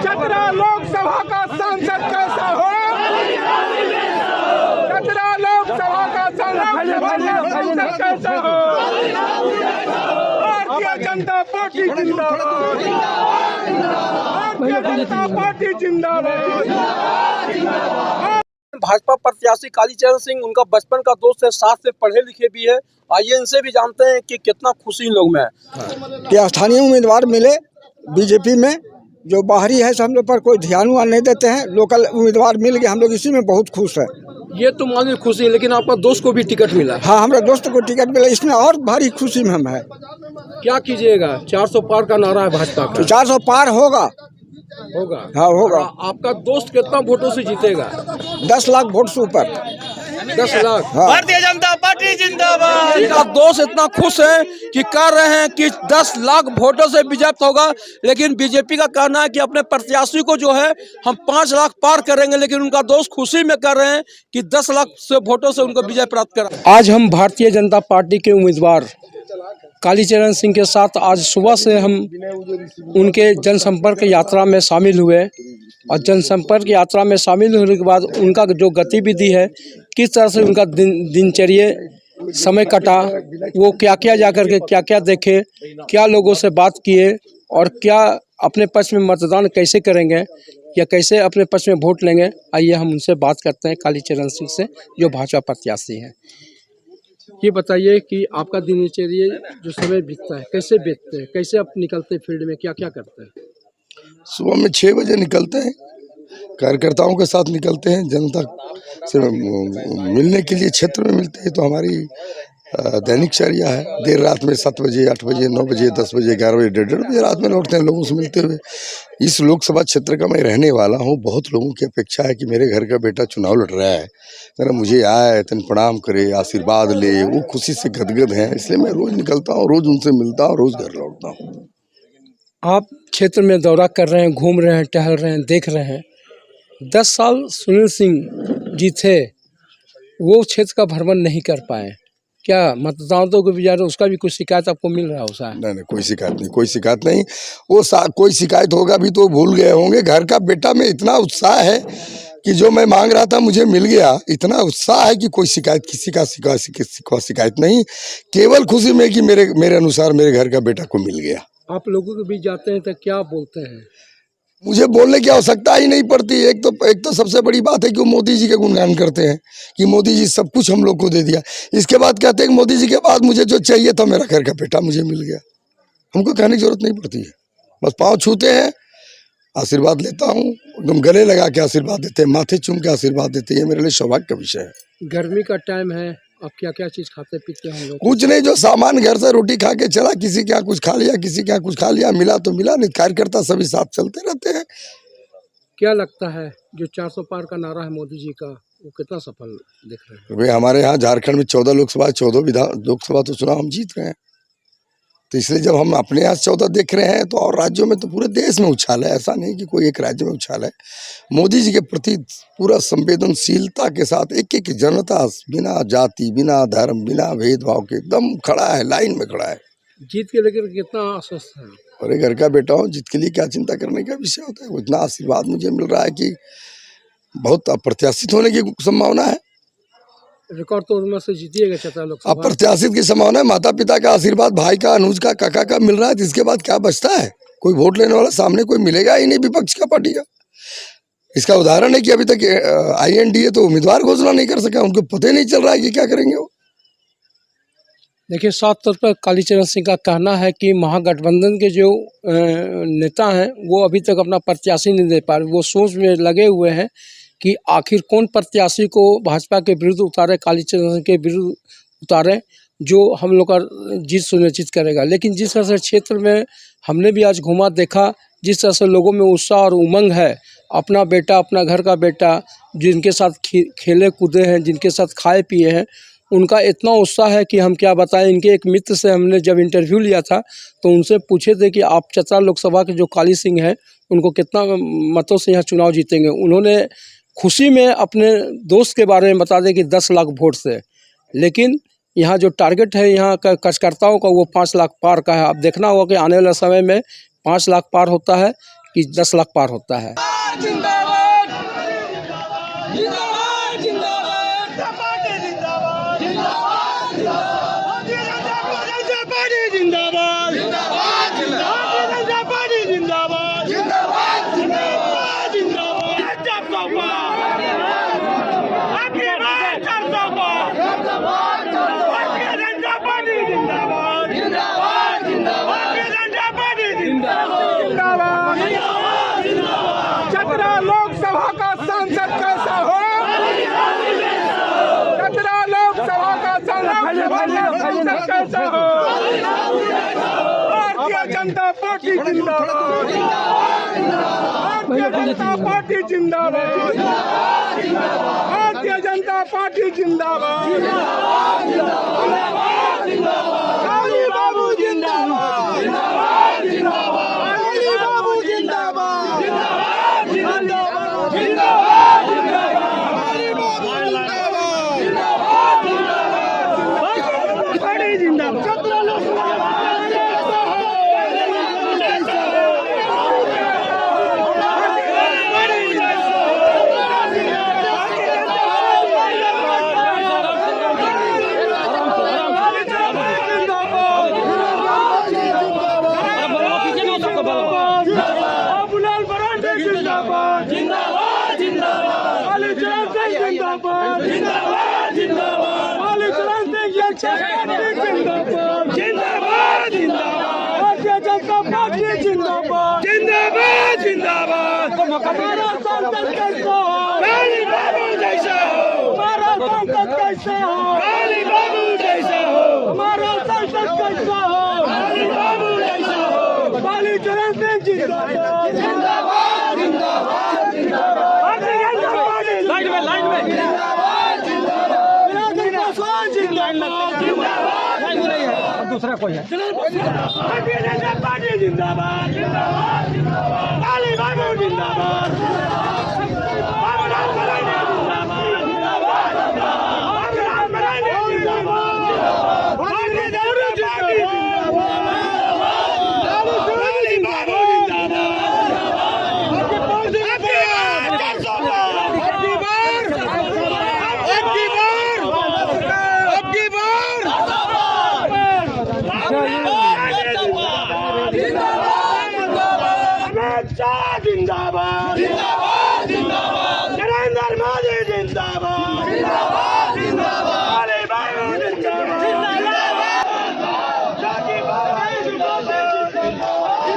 चतरा लोकसभा का सांसद कैसा हो? चतरा लोकसभा का सांसद कैसा हो? भारतीय जनता पार्टी जिंदाबाद, भारतीय जनता पार्टी जिंदाबाद। भाजपा प्रत्याशी कालीचरण सिंह उनका बचपन का दोस्त है, साथ से पढ़े लिखे भी है। आइए इनसे भी जानते हैं कि कितना खुशी इन लोग में है कि स्थानीय उम्मीदवार मिले बीजेपी में। जो बाहरी है सब लोग पर कोई ध्यान नहीं देते हैं, लोकल उम्मीदवार मिल गए, हम लोग इसी में बहुत खुश है। ये तो मानी खुशी है, लेकिन आपका दोस्त को भी टिकट मिला। हाँ, हमारे दोस्त को टिकट मिला, इसमें और भारी खुशी में हम है। क्या कीजिएगा? 400 पार का नारा है भाजपा का। 400 पार होगा। हाँ होगा। आपका दोस्त कितना वोटों से जीतेगा? 10 लाख वोट से ऊपर। 10 लाख। हाँ। भारतीय जनता पार्टी जिंदाबाद। इनका दोस्त इतना खुश है कि कह रहे हैं कि 10 लाख वोटों से विजय होगा, लेकिन बीजेपी का कहना है कि अपने प्रत्याशी को जो है हम 5 लाख पार करेंगे, लेकिन उनका दोस्त खुशी में कह रहे हैं कि 10 लाख से वोटों से उनको विजय प्राप्त करें। आज हम भारतीय जनता पार्टी के उम्मीदवार कालीचरण सिंह के साथ आज सुबह से हम उनके जनसंपर्क यात्रा में शामिल हुए, और जनसंपर्क यात्रा में शामिल होने के बाद उनका जो गतिविधि है, किस तरह से उनका दिनचर्या समय कटा, वो क्या क्या जाकर के क्या क्या देखे, क्या लोगों से बात किए, और क्या अपने पक्ष में मतदान कैसे करेंगे या कैसे अपने पक्ष में वोट लेंगे। आइए हम उनसे बात करते हैं, कालीचरण सिंह से, जो भाजपा प्रत्याशी हैं। ये बताइए कि आपका दिनचर्या जो समय बीतता है कैसे बीतते हैं, कैसे आप निकलते हैं फील्ड में, क्या क्या करते हैं? सुबह में 6 बजे निकलते हैं, कार्यकर्ताओं के साथ निकलते हैं, जनता से मिलने के लिए क्षेत्र में मिलते हैं। तो हमारी दैनिकचर्या है, देर रात में 7 बजे, 8 बजे, 9 बजे, 10 बजे, 11 बजे, 1:30 बजे रात में लौटते हैं लोगों से मिलते हुए। इस लोकसभा क्षेत्र का मैं रहने वाला हूं। बहुत लोगों की अपेक्षा है कि मेरे घर का बेटा चुनाव लड़ रहा है, जरा मुझे आए, तन प्रणाम करे, आशीर्वाद ले, वो खुशी से गदगद हैं। इसलिए मैं रोज निकलता हूँ, रोज उनसे मिलता हूँ, रोज घर लौटता हूँ। आप क्षेत्र में दौरा कर रहे हैं, घूम रहे हैं, टहल रहे हैं, देख रहे हैं। 10 साल सुनील सिंह जी थे, वो क्षेत्र का भ्रमण नहीं कर पाए। क्या मतदाताओं को भी जा रहे, उसका भी कुछ शिकायत आपको मिल रहा है उसका? नहीं, कोई शिकायत नहीं, कोई शिकायत नहीं। वो कोई शिकायत होगा भी तो भूल गए होंगे। घर का बेटा में इतना उत्साह है कि जो मैं मांग रहा था मुझे मिल गया। इतना उत्साह है कि कोई शिकायत, किसी का शिकायत नहीं। केवल खुशी में कि मेरे अनुसार मेरे घर का बेटा को मिल गया। आप लोगों के बीच जाते हैं तो क्या बोलते हैं? मुझे बोलने की आवश्यकता ही नहीं पड़ती। एक तो सबसे बड़ी बात है कि वो मोदी जी के गुणगान करते हैं कि मोदी जी सब कुछ हम लोग को दे दिया। इसके बाद कहते हैं कि मोदी जी के बाद मुझे जो चाहिए था मेरा घर का बेटा मुझे मिल गया। हमको कहने की जरूरत नहीं पड़ती है, बस पाँव छूते हैं, आशीर्वाद लेता हूँ, एकदम गले लगा के आशीर्वाद देते हैं, माथे चूम के आशीर्वाद देते हैं। ये मेरे लिए सौभाग्य का विषय है। गर्मी का टाइम है, आप क्या क्या चीज़ खाते पीते हैं? कुछ नहीं, जो सामान घर से रोटी खा के चला, किसी के यहाँ कुछ खा लिया, किसी के यहाँ कुछ खा लिया, मिला तो मिला, नहीं। कार्यकर्ता सभी साथ चलते रहते हैं। क्या लगता है जो 400 पार का नारा है मोदी जी का, वो कितना सफल दिख रहा है? भाई हमारे यहाँ झारखंड में 14 लोकसभा, 14 लोकसभा तो चुनाव हम जीत रहे हैं। तो इसलिए जब हम अपने यहाँ 14 देख रहे हैं तो और राज्यों में तो पूरे देश में उछाल है। ऐसा नहीं कि कोई एक राज्य में उछाल है। मोदी जी के प्रति पूरा संवेदनशीलता के साथ एक एक जनता बिना जाति, बिना धर्म, बिना भेदभाव के एकदम खड़ा है, लाइन में खड़ा है। जीत के लेकर कितना आश्वस्त है? अरे घर का बेटा हूँ, जीत के लिए क्या चिंता करने का विषय होता है। इतना आशीर्वाद मुझे मिल रहा है कि बहुत अप्रत्याशित होने की संभावना है। रिकॉर्ड तोड़ में से जीतिएगा चतरा लोकसभा? अप्रत्याशित की संभावना है। माता पिता का आशीर्वाद, भाई का, अनुज का, काका का मिल रहा है। इसके बाद क्या बचता है? कोई वोट लेने वाला सामने कोई मिलेगा ही नहीं विपक्ष का, पार्टी का। इसका उदाहरण है कि अभी तक INDA तो उम्मीदवार घोषणा नहीं कर सका, उनको पता ही नहीं चल रहा है कि क्या करेंगे वो। देखिए, साफ तौर पर कालीचरण सिंह का कहना है कि महागठबंधन के जो नेता हैं वो अभी तक अपना प्रत्याशी नहीं दे पा रहे। वो सोच में लगे हुए हैं कि आखिर कौन प्रत्याशी को भाजपा के विरुद्ध उतारे, कालीचरण सिंह के विरुद्ध उतारे, जो हम लोग का जीत सुनिश्चित करेगा। लेकिन जिस तरह से क्षेत्र में हमने भी आज घूमा देखा, जिस तरह से लोगों में उत्साह और उमंग है, अपना बेटा, अपना घर का बेटा जिनके साथ खेले कूदे हैं, जिनके साथ खाए पिए हैं, उनका इतना उत्साह है कि हम क्या बताएं। इनके एक मित्र से हमने जब इंटरव्यू लिया था तो उनसे पूछे थे कि आप चतरा लोकसभा के जो काली सिंह हैं उनको कितना मतों से यहाँ चुनाव जीतेंगे। उन्होंने खुशी में अपने दोस्त के बारे में बता दें कि 10 लाख वोट से। लेकिन यहाँ जो टारगेट है यहाँ का कार्यकर्ताओं का वो 5 लाख पार का है। अब देखना होगा कि आने वाले समय में 5 लाख पार होता है कि 10 लाख पार होता है। चतरा लोकसभा का सांसद कैसा हो? चतरा लोकसभा का सांसद कैसा हो? भारतीय जनता पार्टी जिंदाबाद, भारतीय जनता पार्टी जिंदाबाद, भारतीय जनता पार्टी जिंदाबाद, काली बाबू जिंदाबाद, काली बाबू जिंदाबाद, हमारा सांसद कैसा हो? काली बाबू जैसा हो। हमारा सांसद कैसा हो? काली बाबू जैसा हो। हमारा सांसद कैसा हो? काली बाबू जैसा हो। कालीचरण सिंह जिंदाबाद, जिंदाबाद, जिंदाबाद, जिंदाबाद, लाइन में, लाइन में, जिंदाबाद, जिंदाबाद, लाइन में नहीं है, अब दूसरा कोई है। भारतीय जनता पार्टी जिंदाबाद, जिंदाबाद, जिंदाबाद, काली बाबू जिंदाबाद, बाबूलाल मरांडी जिंदाबाद, जिंदाबाद, बाबूलाल मरांडी जिंदाबाद, भारतीय जनता पार्टी जिंदाबाद, काली बाबू जिंदाबाद, जिंदाबाद, जिंदाबाद, नरेंद्र मोदी जिंदाबाद, जिंदाबाद, जिंदाबाद, काली बाबू जिंदाबाद,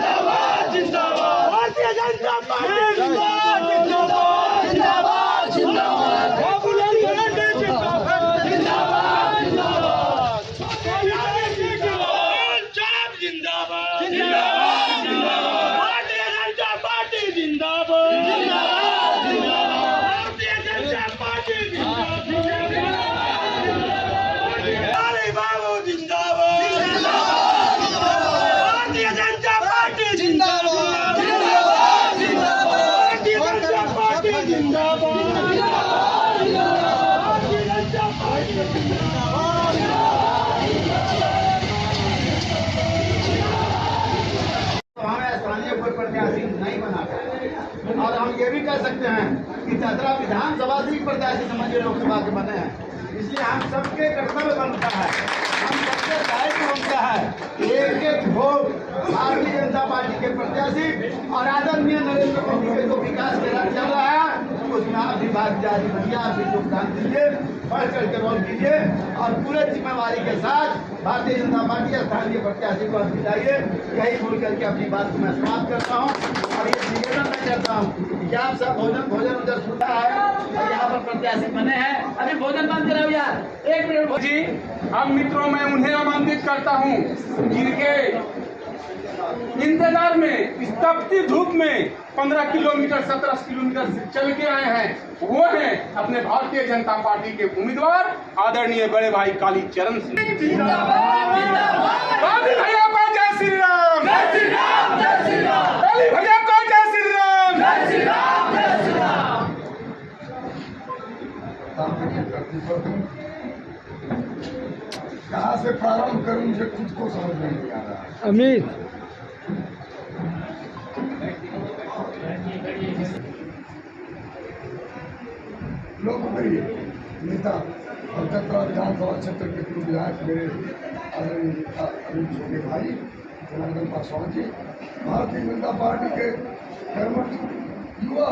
जिंदाबाद, जिंदाबाद, भारतीय जनता पार्टी जिंदाबाद, जिंदाबाद, जिंदाबाद, जिंदाबाद, बाबूलाल मरांडी जिंदाबाद, जिंदाबाद, जिंदाबाद, जिंदाबाद, जिंदाबाद, भारतीय जनता पार्टी जिंदाबाद, जिंदाबाद, भारतीय जनता पार्टी जिंदाबाद, काली बाबू जिंदाबाद, भारतीय जनता पार्टी जिंदाबाद, भारतीय जनता पार्टी जिंदाबाद, भारतीय जनता पार्टी हमें स्थानीय कोई प्रत्याशी नहीं बना। और हम ये भी कह सकते हैं कि चतरा विधानसभा से ही प्रत्याशी समझिए लोकसभा के बने हैं। इसलिए हम सबके कर्तव्य बनता है, हम सबके दायित्व बनता है एक एक वोट भारतीय जनता पार्टी के प्रत्याशी और आदरणीय नरेंद्र मोदी के जो विकास के राह चल रहा है उसमें अपनी बात जारी रखिए, आप भी योगदान दीजिए, बढ़ चढ़ के वोट कीजिए और पूरे जिम्मेवारी के साथ भारतीय जनता पार्टी के स्थानीय प्रत्याशी को आप जिताइए। यही बोल करके अपनी बात को मैं समाप्त करता हूँ और ये निवेदन मैं करता हूँ कि आप सब भोजन उधर छूटा है और यहाँ पर प्रत्याशी बने हैं, अभी भोजन बंद कराओ यार, 1 मिनट जी। अब मित्रों मैं उन्हें आमंत्रित करता हूँ जिनके इंतजार में इस तपती धूप में 15 किलोमीटर 17 किलोमीटर से चल के आए हैं, वो हैं अपने भारतीय जनता पार्टी के उम्मीदवार आदरणीय बड़े भाई कालीचरण सिंह। काली भैया को जय श्री राम, जय श्री राम, जय श्री राम। काली भैया को जय श्री राम, जय श्री राम, जय श्री राम। कहाँ से प्रारंभ करूं मुझे खुद को समझ में नहीं आ रहा। अमित लोकप्रिय नेता और चतरा विधानसभा क्षेत्र के पूर्व विधायक मेरे आदरणीय छोटे भाई जनार्दन पासवान जी, भारतीय जनता पार्टी के कर्मठ युवा